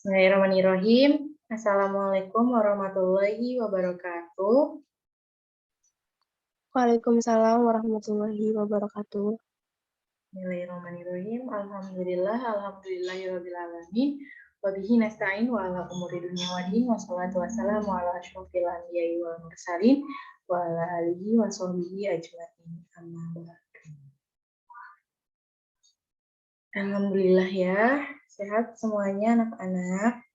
Bismillahirrahmanirrahim. Assalamualaikum warahmatullahi wabarakatuh. Waalaikumsalam warahmatullahi wabarakatuh. Bismillahirrahmanirrahim. Alhamdulillahirabbil alamin. Wa bihi nasta'in wa ala umuri dunya waddin wassalatu wassalamu ala asyrofil anbiya'i wal mursalin wa ala alihi wa sahbihi ajmain. Amma ba'du. Alhamdulillah ya, sehat semuanya anak-anak.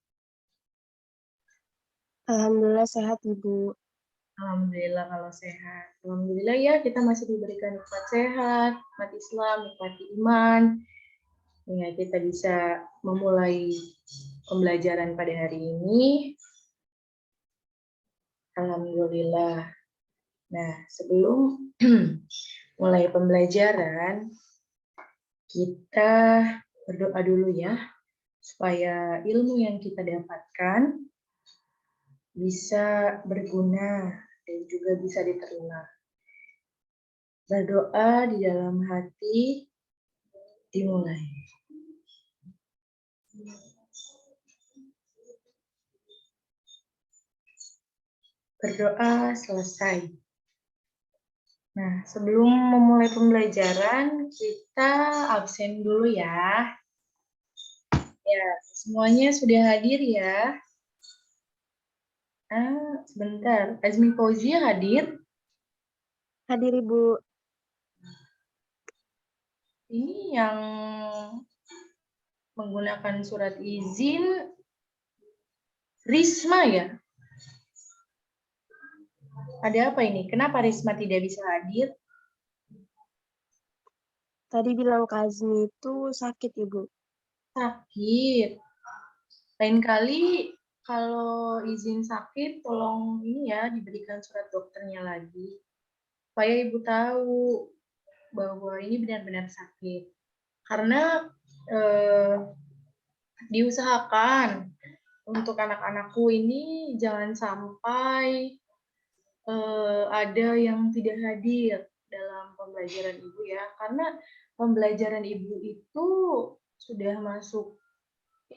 Alhamdulillah sehat Ibu. Alhamdulillah kalau sehat. Alhamdulillah ya, kita masih diberikan nikmat sehat, nikmat Islam, nikmat iman. Ya, kita bisa memulai pembelajaran pada hari ini. Alhamdulillah. Nah, sebelum mulai pembelajaran, kita berdoa dulu ya, supaya ilmu yang kita dapatkan bisa berguna dan juga bisa diterima. Berdoa di dalam hati dimulai. Berdoa selesai. Nah, sebelum memulai pembelajaran, kita absen dulu ya. Ya, semuanya sudah hadir ya. Sebentar. Azmi Fauzia hadir? Hadir Ibu. Ini yang menggunakan surat izin Risma ya? Ada apa ini? Kenapa Risma tidak bisa hadir? Tadi bilang Kak Azmi itu sakit Ibu. Sakit. Lain kali kalau izin sakit, tolong ini ya diberikan surat dokternya lagi. Supaya Ibu tahu bahwa ini benar-benar sakit. Karena diusahakan untuk anak-anakku ini jangan sampai ada yang tidak hadir dalam pembelajaran Ibu ya, karena pembelajaran Ibu itu sudah masuk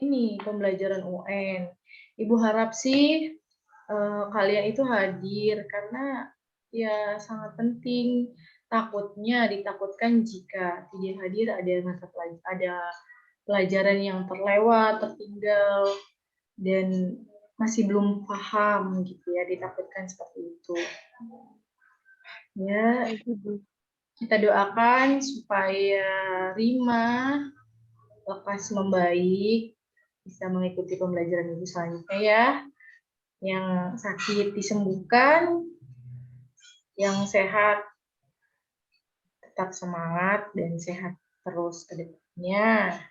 ini pembelajaran UN. Ibu harap sih kalian itu hadir karena ya sangat penting. Ditakutkan jika tidak hadir ada pelajaran yang terlewat, tertinggal, dan masih belum paham gitu ya, ditakutkan seperti itu. Ya, kita doakan supaya Rima lekas membaik, bisa mengikuti pembelajaran Ibu selanjutnya ya. Yang sakit disembuhkan, yang sehat tetap semangat dan sehat terus ke depannya.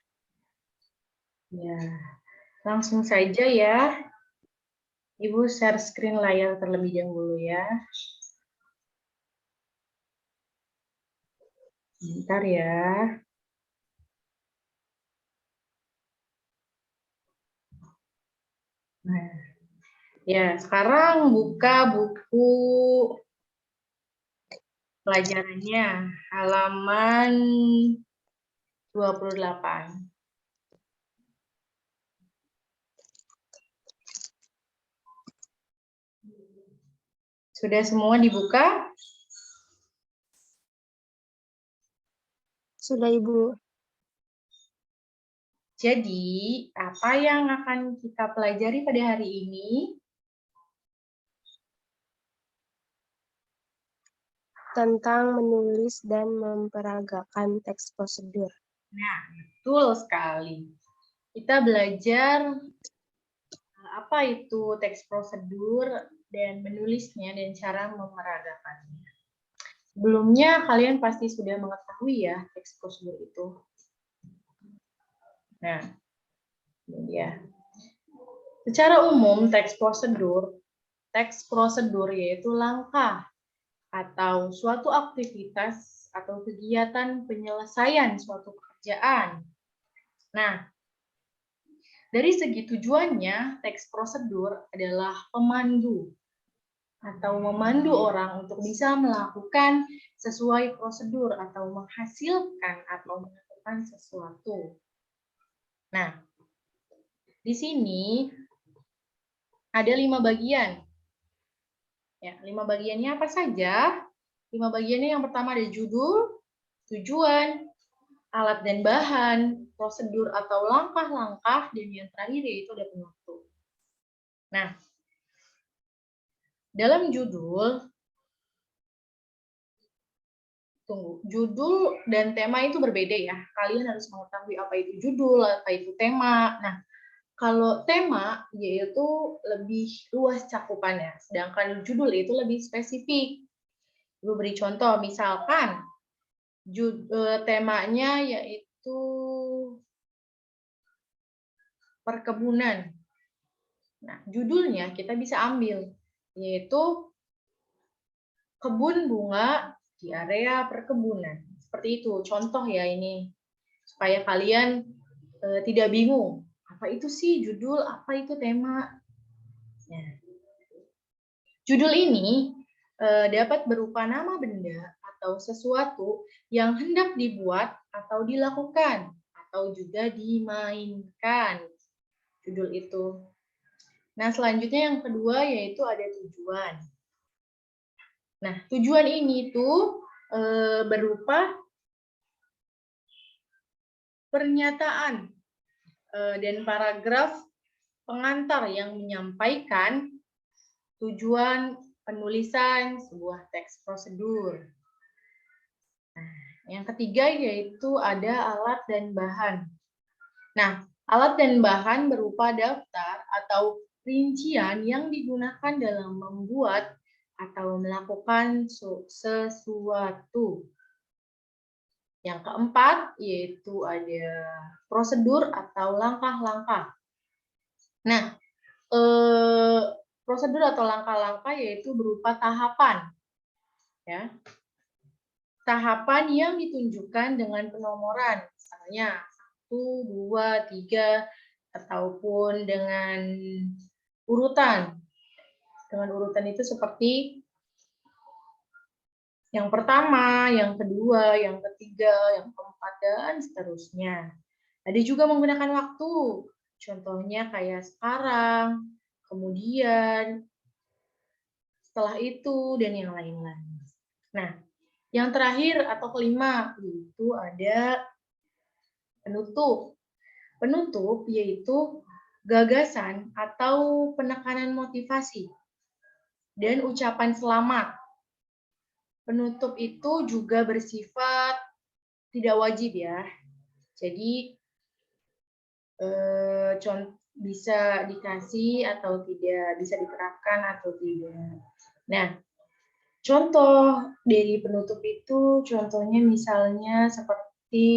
Ya, langsung saja ya. Ibu share screen layar terlebih dahulu ya. Bentar ya. Nah, ya sekarang buka buku pelajarannya halaman 28. Sudah semua dibuka? Sudah Ibu. Jadi, apa yang akan kita pelajari pada hari ini? Tentang menulis dan memperagakan teks prosedur. Nah, betul sekali. Kita belajar apa itu teks prosedur dan menulisnya dan cara memeragakannya. Sebelumnya kalian pasti sudah mengetahui ya teks prosedur itu. Nah, ini dia. Secara umum teks prosedur yaitu langkah atau suatu aktivitas atau kegiatan penyelesaian suatu pekerjaan. Nah, dari segi tujuannya, teks prosedur adalah pemandu atau memandu orang untuk bisa melakukan sesuai prosedur atau menghasilkan atau melakukan sesuatu. Nah, Di sini ada 5 bagian. Ya, 5 bagiannya apa saja? 5 bagiannya yang pertama ada judul, tujuan, alat dan bahan, prosedur atau langkah-langkah, dan yang terakhir yaitu ada penutup. Nah, dalam judul, judul dan tema itu berbeda ya. Kalian harus mengetahui apa itu judul, apa itu tema. Nah, kalau tema yaitu lebih luas cakupannya, sedangkan judul itu lebih spesifik. Ibu beri contoh, misalkan temanya yaitu perkebunan. Nah, judulnya kita bisa ambil, yaitu kebun bunga di area perkebunan. Seperti itu, contoh ya ini, supaya kalian tidak bingung. Apa itu sih judul, apa itu tema? Nah, judul ini dapat berupa nama benda atau sesuatu yang hendak dibuat atau dilakukan, atau juga dimainkan. Judul itu. Nah, selanjutnya yang kedua yaitu ada tujuan. Nah, tujuan ini tuh berupa pernyataan dan paragraf pengantar yang menyampaikan tujuan penulisan sebuah teks prosedur. Nah, yang ketiga yaitu ada alat dan bahan. Nah, alat dan bahan berupa daftar atau rincian yang digunakan dalam membuat atau melakukan sesuatu. Yang keempat yaitu ada prosedur atau langkah-langkah. Nah, prosedur atau langkah-langkah yaitu berupa tahapan. Ya. Tahapan yang ditunjukkan dengan penomoran, misalnya 1, 2, 3, ataupun dengan urutan. Dengan urutan itu seperti yang pertama, yang kedua, yang ketiga, yang keempat, dan seterusnya. Ada juga menggunakan waktu. Contohnya kayak sekarang, kemudian, setelah itu, dan yang lain-lain. Nah, yang terakhir atau kelima, yaitu ada penutup. Penutup yaitu gagasan atau penekanan motivasi dan ucapan selamat. Penutup itu juga bersifat tidak wajib ya. Jadi bisa dikasih atau tidak, bisa diterapkan atau tidak. Nah, contoh dari penutup itu contohnya misalnya seperti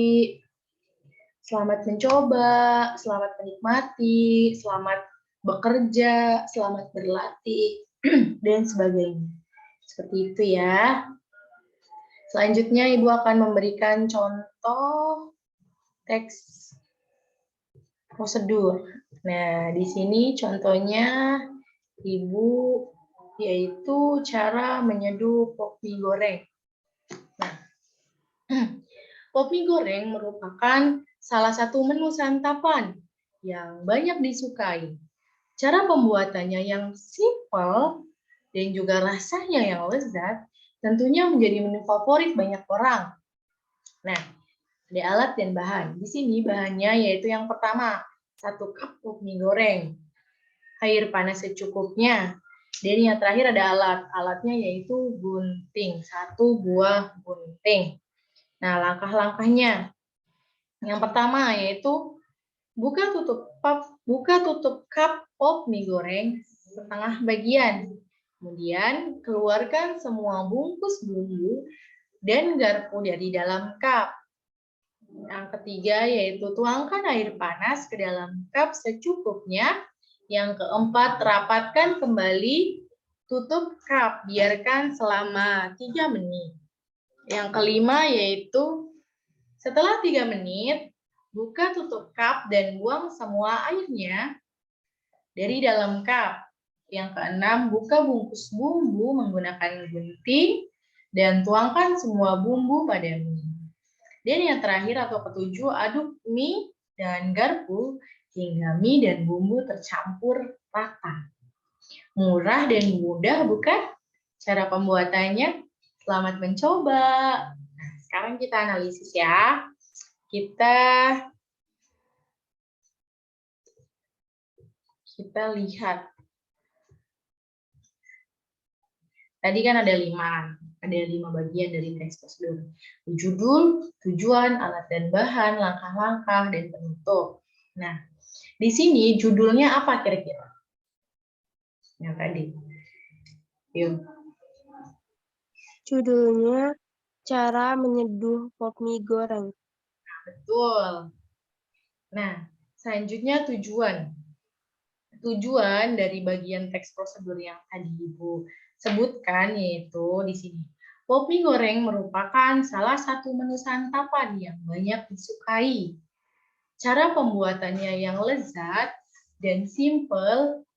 selamat mencoba, selamat menikmati, selamat bekerja, selamat berlatih, dan sebagainya. Seperti itu ya. Selanjutnya Ibu akan memberikan contoh teks prosedur. Nah, di sini contohnya Ibu yaitu cara menyeduh pop mie goreng. Nah, pop mie goreng merupakan salah satu menu santapan yang banyak disukai. Cara pembuatannya yang simple dan juga rasanya yang lezat tentunya menjadi menu favorit banyak orang. Nah, ada alat dan bahan. Di sini bahannya yaitu yang pertama, 1 cup pop mie goreng, air panas secukupnya, dan yang terakhir ada alat. Alatnya yaitu gunting, 1 buah gunting. Nah, langkah-langkahnya. Yang pertama yaitu buka tutup cup pop mie goreng setengah bagian. Kemudian keluarkan semua bungkus bumbu dan garpu dari dalam cup. Yang ketiga yaitu tuangkan air panas ke dalam cup secukupnya. Yang keempat, rapatkan kembali tutup cup, biarkan selama 3 menit. Yang kelima yaitu setelah 3 menit, buka tutup cup dan buang semua airnya dari dalam cup. Yang keenam, buka bungkus bumbu menggunakan gunting dan tuangkan semua bumbu pada mie. Dan yang terakhir atau ketujuh, aduk mie dan garpu hingga mie dan bumbu tercampur rata. Murah dan mudah bukan? Cara pembuatannya? Selamat mencoba. Nah, sekarang kita analisis ya. Kita lihat. Tadi kan ada 5 bagian dari teks prosedur. Judul, tujuan, alat dan bahan, langkah-langkah, dan penutup. Nah, di sini judulnya apa kira-kira? Yang tadi. Yuk. Judulnya Cara Menyeduh Pop Mie Goreng. Betul. Nah, selanjutnya tujuan. Tujuan dari bagian teks prosedur yang tadi Ibu sebutkan yaitu di sini. Pop mie goreng merupakan salah satu menu santapan yang banyak disukai. Cara pembuatannya yang lezat dan simple,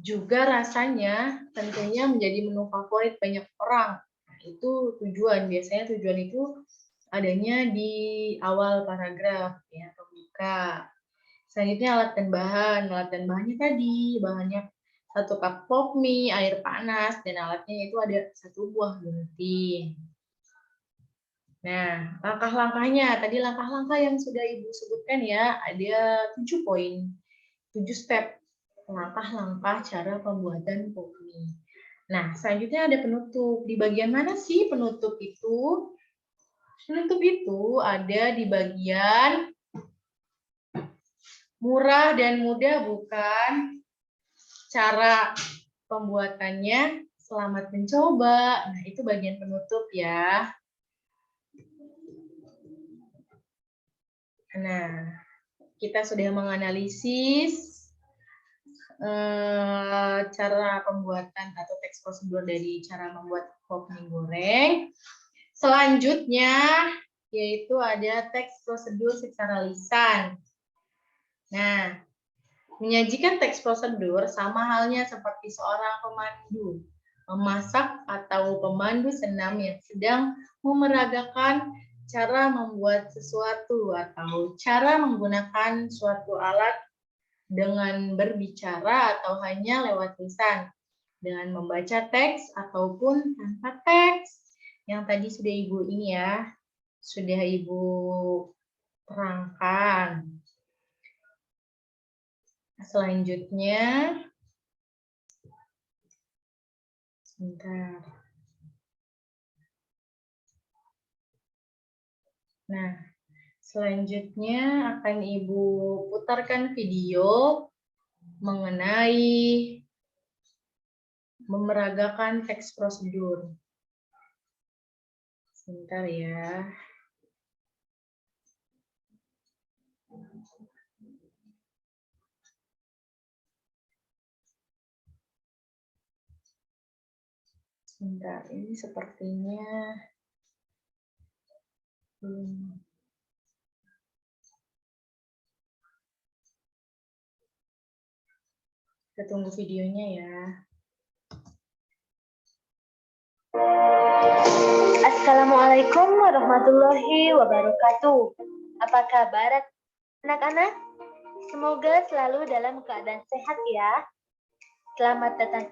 juga rasanya tentunya menjadi menu favorit banyak orang. Nah, itu tujuan. Biasanya tujuan itu adanya di awal paragraf ya, pembuka. Selanjutnya alat dan bahan. Alat dan bahannya tadi, bahannya 1 cup pop mie, air panas, dan alatnya itu ada 1 buah gunting. Nah, langkah-langkahnya, tadi langkah-langkah yang sudah Ibu sebutkan ya, ada 7 poin, 7 step langkah-langkah cara pembuatan pop mie. Nah, selanjutnya ada penutup. Di bagian mana sih penutup itu? Penutup itu ada di bagian murah dan mudah bukan? Cara pembuatannya selamat mencoba. Nah, itu bagian penutup ya. Nah, kita sudah menganalisis cara pembuatan atau teks prosedur dari cara membuat pop mie goreng. Selanjutnya yaitu ada teks prosedur secara lisan. Nah, menyajikan teks prosedur sama halnya seperti seorang pemandu memasak atau pemandu senam yang sedang memeragakan cara membuat sesuatu atau cara menggunakan suatu alat dengan berbicara atau hanya lewat lisan, dengan membaca teks ataupun tanpa teks. Yang tadi sudah Ibu ini ya, sudah Ibu terangkan. Selanjutnya, sebentar. Nah, selanjutnya akan Ibu putarkan video mengenai memeragakan teks prosedur. Sebentar ya. Sebentar, ini sepertinya kita tunggu videonya ya. Assalamualaikum warahmatullahi wabarakatuh. Apa kabar anak-anak? Semoga selalu dalam keadaan sehat ya. Selamat datang.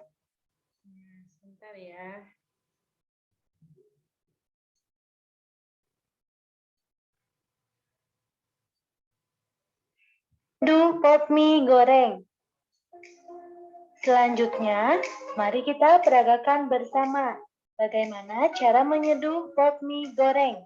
Sebentar ya. Menyeduh pop mie goreng. Selanjutnya, mari kita peragakan bersama bagaimana cara menyeduh pop mie goreng.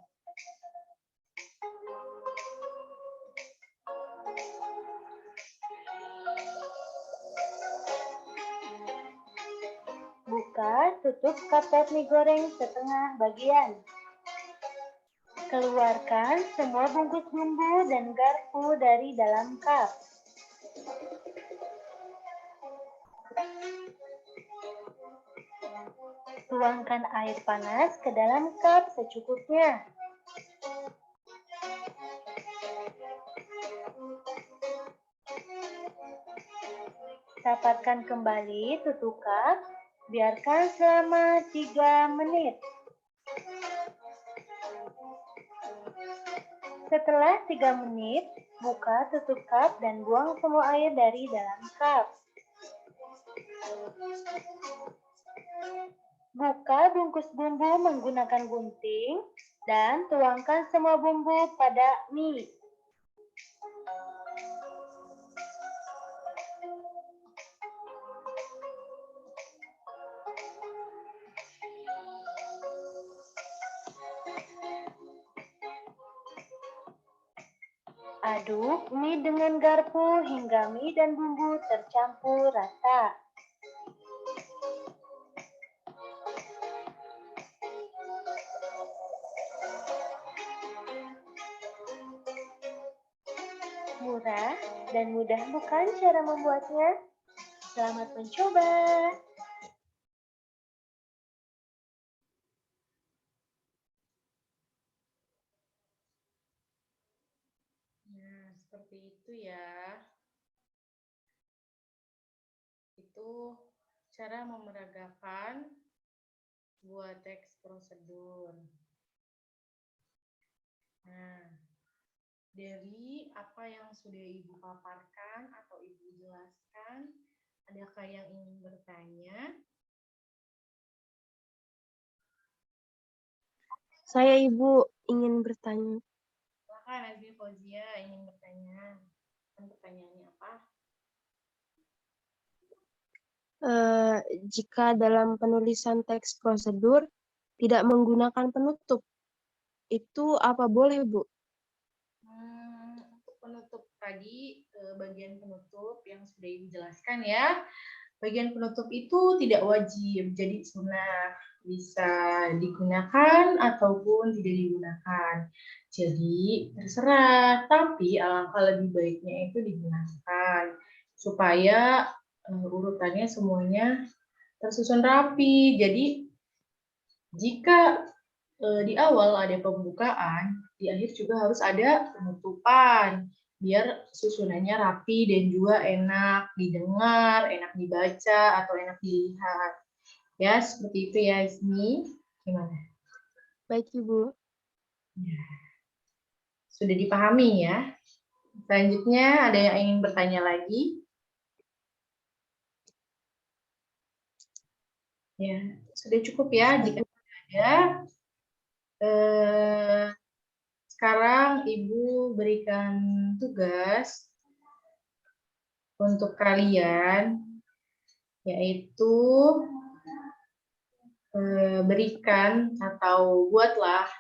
Buka, tutup cup pop mie goreng setengah bagian. Keluarkan semua bungkus bumbu dan garpu dari dalam cup. Tuangkan air panas ke dalam cup secukupnya. Rapatkan kembali tutup cup, biarkan selama 3 menit. Setelah 3 menit, Buka tutup cup dan buang semua air dari dalam cup. Buka bungkus bumbu menggunakan gunting dan tuangkan semua bumbu pada mie. Aduk mie dengan garpu hingga mie dan bumbu tercampur rata. Murah dan mudah bukan cara membuatnya? Selamat mencoba! Nah, seperti itu ya. Itu cara memeragakan buat teks prosedur. Nah, dari apa yang sudah Ibu paparkan atau Ibu jelaskan, adakah yang ingin bertanya? Saya Ibu ingin bertanya. Silakan Azmi Fauzia ingin bertanya. Pertanyaannya apa? Jika dalam penulisan teks prosedur tidak menggunakan penutup, itu apa boleh, Bu? Untuk penutup tadi, bagian penutup yang sudah Ibu jelaskan ya. Bagian penutup itu tidak wajib, jadi sunnah. Bisa digunakan ataupun tidak digunakan. Jadi terserah, tapi alangkah lebih baiknya itu digunakan supaya urutannya semuanya tersusun rapi. Jadi jika di awal ada pembukaan, di akhir juga harus ada penutupan biar susunannya rapi dan juga enak didengar, enak dibaca atau enak dilihat. Ya, seperti itu ya, Ismi. Gimana? Baik, Ibu. Ya. Sudah dipahami ya? Selanjutnya, ada yang ingin bertanya lagi? Ya, sudah cukup ya. Jika tidak ada, sekarang Ibu berikan tugas untuk kalian, yaitu berikan atau buatlah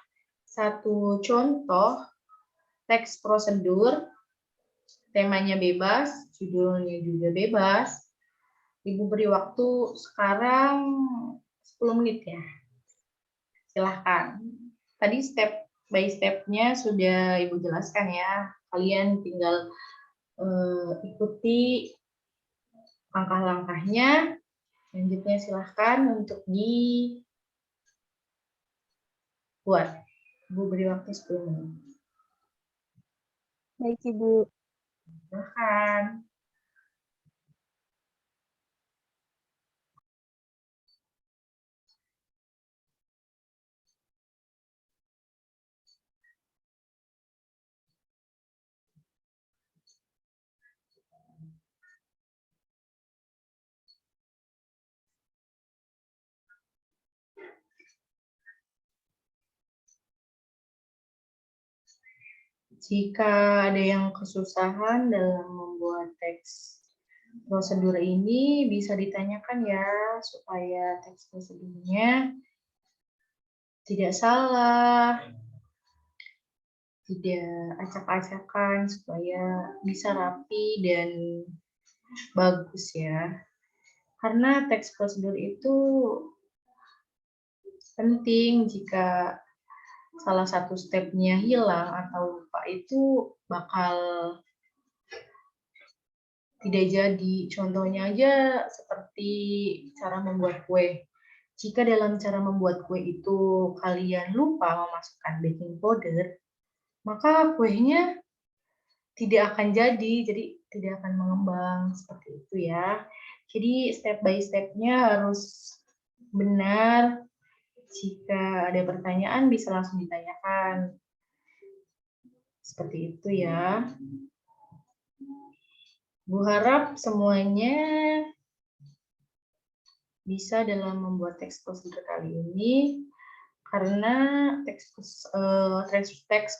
satu contoh teks prosedur, temanya bebas, judulnya juga bebas. Ibu beri waktu sekarang 10 menit ya. Silahkan. Tadi step by step-nya sudah Ibu jelaskan ya. Kalian tinggal ikuti langkah-langkahnya. Selanjutnya silahkan untuk dibuat. Ibu beri waktu 10 menit. Baik, Ibu. Silahkan. Jika ada yang kesusahan dalam membuat teks prosedur ini, bisa ditanyakan ya, supaya teks prosedurnya tidak salah, tidak acak-acakan, supaya bisa rapi dan bagus ya. Karena teks prosedur itu penting. Jika salah satu stepnya hilang atau lupa, itu bakal tidak jadi. Contohnya aja seperti cara membuat kue. Jika dalam cara membuat kue itu kalian lupa memasukkan baking powder, maka kuenya tidak akan jadi tidak akan mengembang seperti itu ya. Jadi step by step-nya harus benar. Jika ada pertanyaan bisa langsung ditanyakan. Seperti itu ya. Bu harap semuanya bisa dalam membuat teks prosedur kali ini, karena teks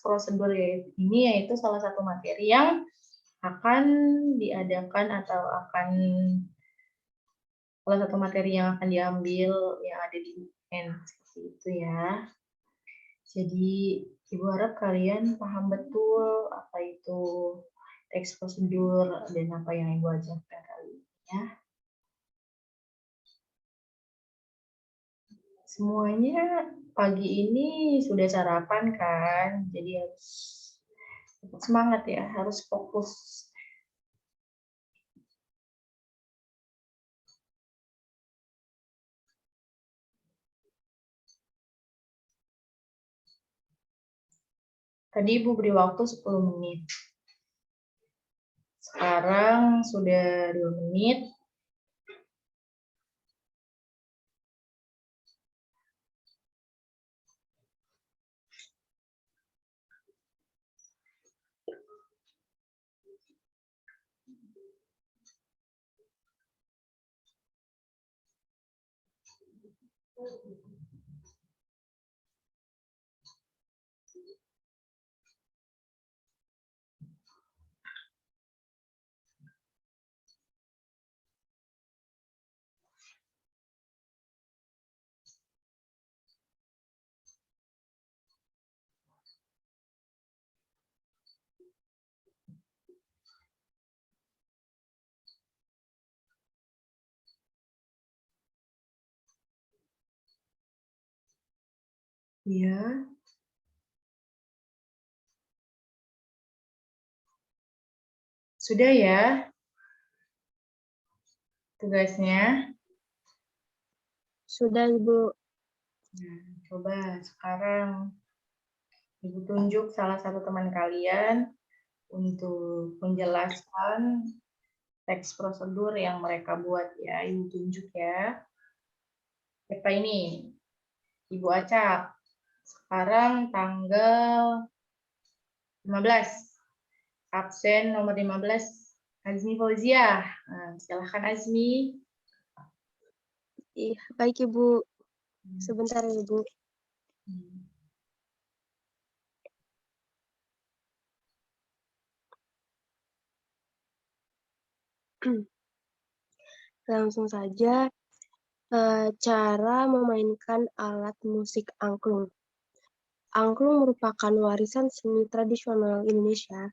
prosedur ini yaitu salah satu materi yang akan diadakan atau salah satu materi yang akan diambil yang ada di UN, seperti itu ya. Jadi Ibu harap kalian paham betul apa itu teks prosedur dan apa yang Ibu ajarkan kali ini ya. Semuanya pagi ini sudah sarapan kan, jadi harus tetap semangat ya, harus fokus. Tadi Ibu beri waktu 10 menit. Sekarang sudah 2 menit. Ya. Sudah ya tugasnya? Sudah, Ibu. Nah, coba sekarang Ibu tunjuk salah satu teman kalian untuk menjelaskan teks prosedur yang mereka buat ya. Ibu tunjuk ya. Siapa ini? Ibu Acak. Sekarang tanggal 15. Absen nomor 15. Azmi Fauzia. Nah, silahkan Azmi. Iya, baik, Ibu. Sebentar, Ibu. Langsung saja, cara memainkan alat musik angklung. Angklung merupakan warisan seni tradisional Indonesia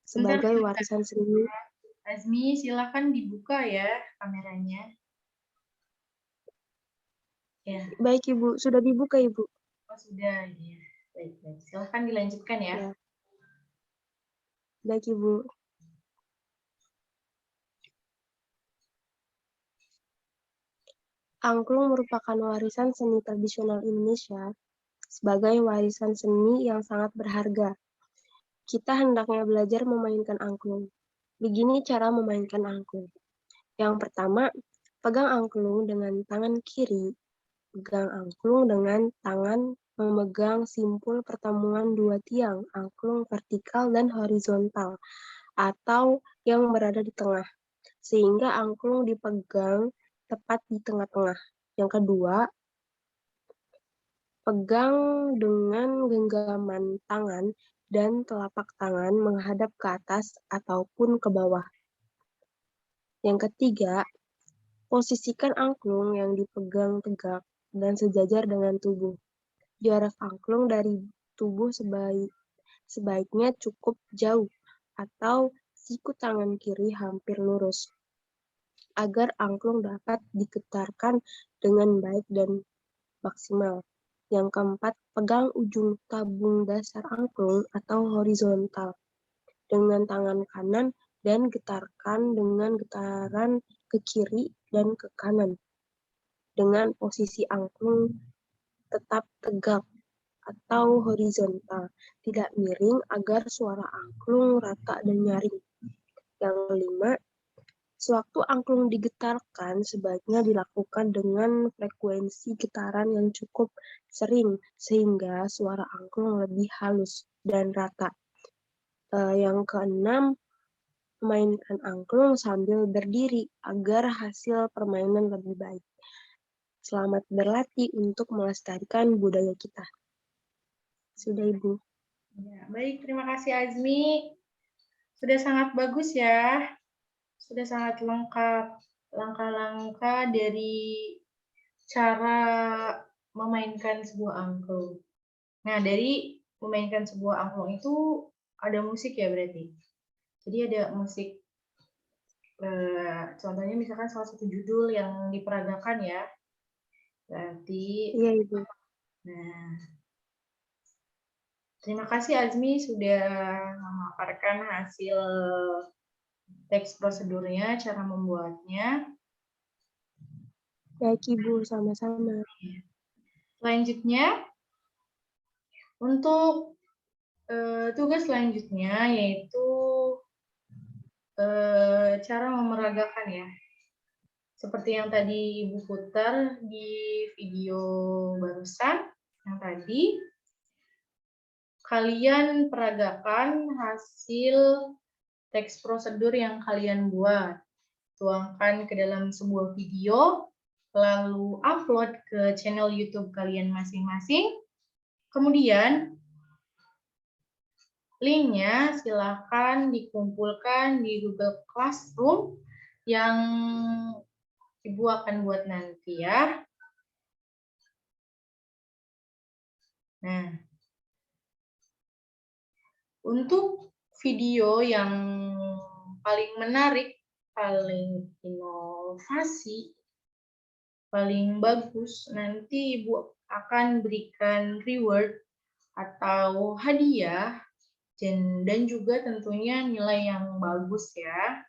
sebagai Bentar. warisan seni. Azmi, silahkan dibuka ya kameranya. Ya, Baik, Ibu. Sudah dibuka, Ibu. oh, sudah. Ya. Baik, baik. Silahkan dilanjutkan ya. Ya. Baik, Ibu. Angklung merupakan warisan seni tradisional Indonesia sebagai warisan seni yang sangat berharga. Kita hendaknya belajar memainkan angklung. Begini cara memainkan angklung. Yang pertama, pegang angklung dengan tangan kiri. Pegang angklung dengan tangan memegang simpul pertemuan dua tiang angklung vertikal dan horizontal atau yang berada di tengah, sehingga angklung dipegang tepat di tengah-tengah. Yang kedua, pegang dengan genggaman tangan dan telapak tangan menghadap ke atas ataupun ke bawah. Yang ketiga, posisikan angklung yang dipegang tegak dan sejajar dengan tubuh. Jarak angklung dari tubuh sebaiknya cukup jauh atau siku tangan kiri hampir lurus, agar angklung dapat digetarkan dengan baik dan maksimal. Yang keempat, pegang ujung tabung dasar angklung atau horizontal dengan tangan kanan dan getarkan dengan getaran ke kiri dan ke kanan. Dengan posisi angklung tetap tegak atau horizontal, tidak miring agar suara angklung rata dan nyaring. Yang kelima, sewaktu angklung digetarkan sebaiknya dilakukan dengan frekuensi getaran yang cukup sering sehingga suara angklung lebih halus dan rata. Yang keenam, memainkan angklung sambil berdiri agar hasil permainan lebih baik. Selamat berlatih untuk melestarikan budaya kita. Sudah, Ibu. Ya, baik, terima kasih Azmi. Sudah sangat bagus ya. Sudah sangat lengkap langkah-langkah dari cara memainkan sebuah angklung. Nah, dari memainkan sebuah angklung itu ada musik ya berarti. Jadi ada musik. Contohnya misalkan salah satu judul yang diperagakan ya. Berarti, Iya, Ibu. nah, terima kasih Azmi sudah memaparkan hasil teks prosedurnya, cara membuatnya. Baik, Ibu. Sama-sama. Selanjutnya, untuk tugas selanjutnya yaitu cara memeragakan ya. Seperti yang tadi Ibu putar di video barusan, yang tadi, kalian peragakan hasil teks prosedur yang kalian buat. Tuangkan ke dalam sebuah video, lalu upload ke channel YouTube kalian masing-masing. Kemudian, linknya silahkan dikumpulkan di Google Classroom yang Ibu akan buat nanti ya. Nah, untuk video yang paling menarik, paling inovasi, paling bagus, nanti Ibu akan berikan reward atau hadiah dan juga tentunya nilai yang bagus ya.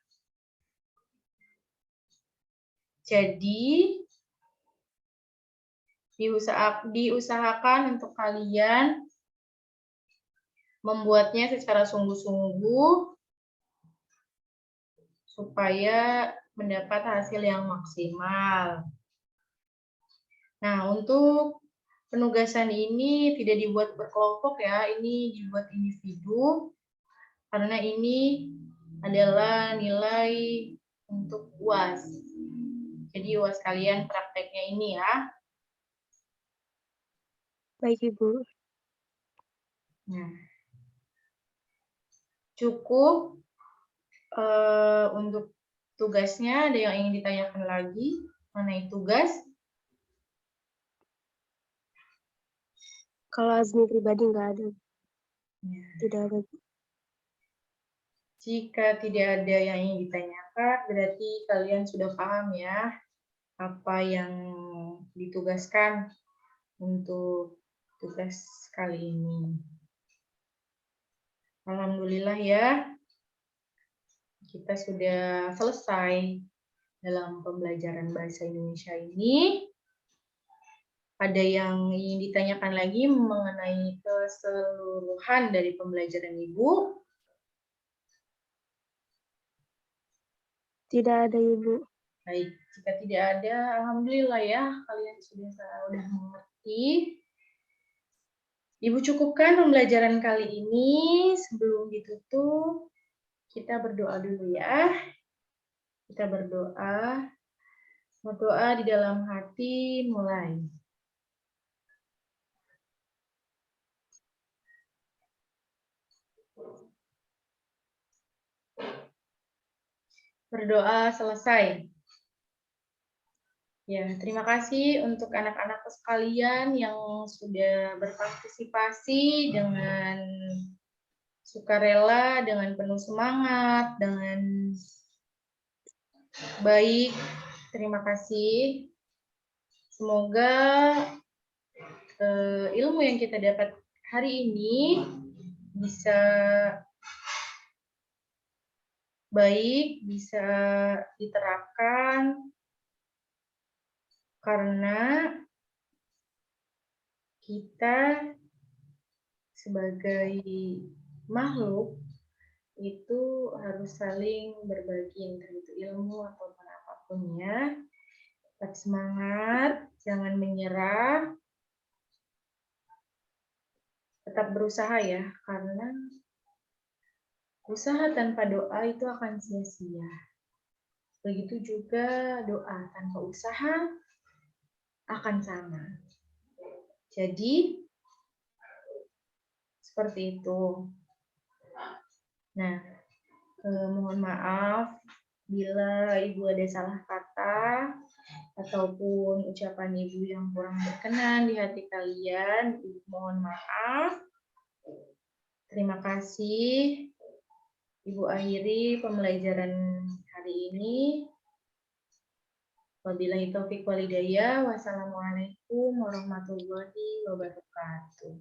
Jadi, diusahakan untuk kalian membuatnya secara sungguh-sungguh supaya mendapat hasil yang maksimal. Nah, untuk penugasan ini tidak dibuat berkelompok ya, ini dibuat individu karena ini adalah nilai untuk UAS. Jadi UAS kalian prakteknya ini ya. Baik, Ibu. Nah, cukup untuk tugasnya. Ada yang ingin ditanyakan lagi mengenai tugas? Kalau Azmi pribadi nggak ada. Ya. Tidak ada. Jika tidak ada yang ingin ditanyakan, berarti kalian sudah paham ya apa yang ditugaskan untuk tugas kali ini. Alhamdulillah ya, kita sudah selesai dalam pembelajaran bahasa Indonesia ini. Ada yang ingin ditanyakan lagi mengenai keseluruhan dari pembelajaran Ibu? Tidak ada, Ibu. Baik, jika tidak ada, alhamdulillah ya, kalian sudah mengerti. Ibu cukupkan pembelajaran kali ini. Sebelum ditutup, kita berdoa dulu ya. Kita berdoa. Berdoa di dalam hati mulai. Berdoa selesai. Ya, terima kasih untuk anak-anak sekalian yang sudah berpartisipasi dengan sukarela, dengan penuh semangat, dengan baik. Terima kasih. Semoga ilmu yang kita dapat hari ini bisa baik, bisa diterapkan karena kita sebagai makhluk itu harus saling berbagi, entah itu ilmu ataupun apapun ya. Tetap semangat, jangan menyerah, tetap berusaha ya, karena Usaha tanpa doa itu akan sia-sia. Begitu juga doa tanpa usaha akan sama. Jadi, seperti itu. Nah, mohon maaf bila Ibu ada salah kata ataupun ucapan Ibu yang kurang berkenan di hati kalian. Ibu mohon maaf. Terima kasih. Ibu akhiri pembelajaran hari ini. Wabillahi taufiq wal hidayah. Wassalamualaikum warahmatullahi wabarakatuh.